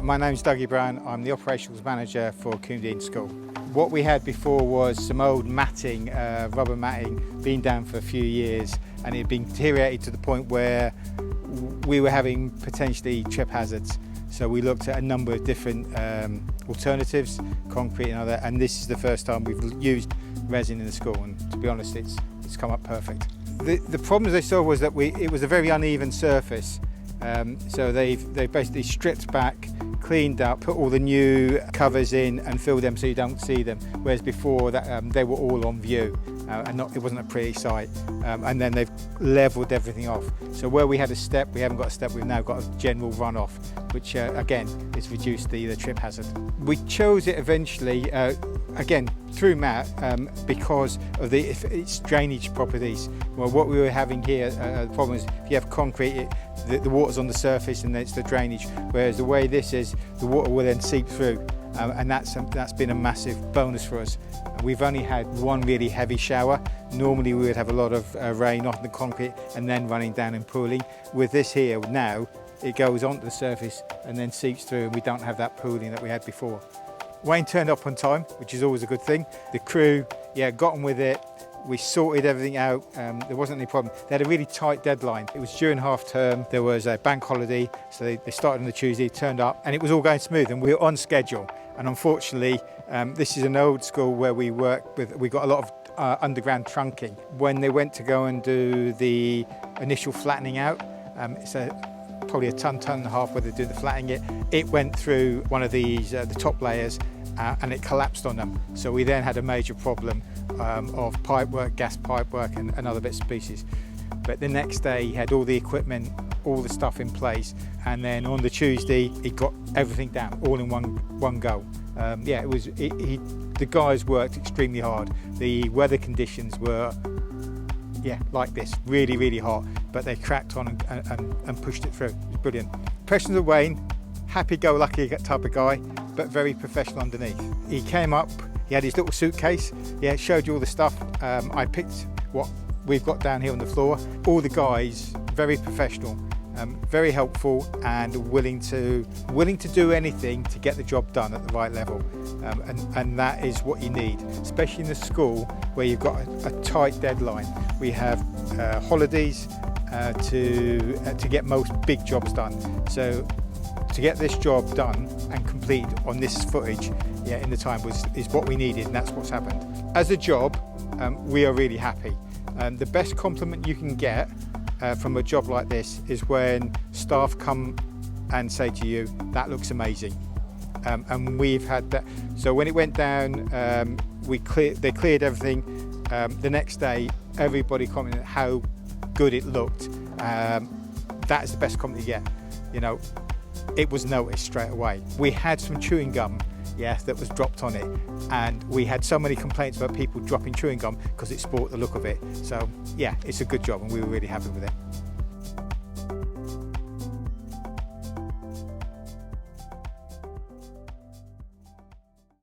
Right, my name's Dougie Brown. I'm the operations manager for Coombe School. What we had before was some old matting, rubber matting, been down for a few years, and it had been deteriorated to the point where we were having potentially trip hazards. So we looked at a number of different alternatives, concrete and other, and this is the first time we've used resin in the school, and to be honest, it's come up perfect. The problems they saw was that it was a very uneven surface. So they've basically stripped back, cleaned up, put all the new covers in and filled them so you don't see them, whereas before that they were all on view and it wasn't a pretty sight. And then they've levelled everything off. So where we had a step, we haven't got a step, we've now got a general runoff, which again has reduced the trip hazard. We chose it eventually, again through Matt, because of its drainage properties. Well, what we were having here, the problem is if you have concrete, the water's on the surface and it's the drainage, whereas the way this is, the water will then seep through, and that's been a massive bonus for us. We've only had one really heavy shower. Normally we would have a lot of rain off the concrete and then running down and pooling. With this here now, it goes onto the surface and then seeps through, and we don't have that pooling that we had before. Wayne turned up on time, which is always a good thing. The crew, got on with it. We sorted everything out, there wasn't any problem. They had a really tight deadline. It was during half term, there was a bank holiday, so they started on the Tuesday, turned up, and it was all going smooth, and we were on schedule. And unfortunately, this is an old school where we got a lot of underground trunking. When they went to go and do the initial flattening out, it's probably a ton and a half where they're doing the flattening it went through one of these, the top layers, and it collapsed on them. So we then had a major problem of pipework, gas pipework and other bits and pieces. But the next day he had all the equipment, all the stuff in place, and then on the Tuesday he got everything down all in one go. The guys worked extremely hard. The weather conditions were like this, really hot, but they cracked on and pushed it through. It was brilliant. Impressions of Wayne, happy-go-lucky type of guy, but very professional underneath. He came up, he had his little suitcase, showed you all the stuff. I picked what we've got down here on the floor. All the guys, very professional, very helpful, and willing to do anything to get the job done at the right level. And that is what you need, especially in the school where you've got a tight deadline. We have holidays to get most big jobs done. So to get this job done and complete on this footage in the time is what we needed, and that's what's happened. As a job, we are really happy. The best compliment you can get from a job like this is when staff come and say to you, that looks amazing. And we've had that. So when it went down, they cleared everything. The next day, everybody commented how good it looked. That is the best compliment you get. It was noticed straight away. We had some chewing gum, that was dropped on it, and we had so many complaints about people dropping chewing gum because it spoilt the look of it. So it's a good job, and we were really happy with it.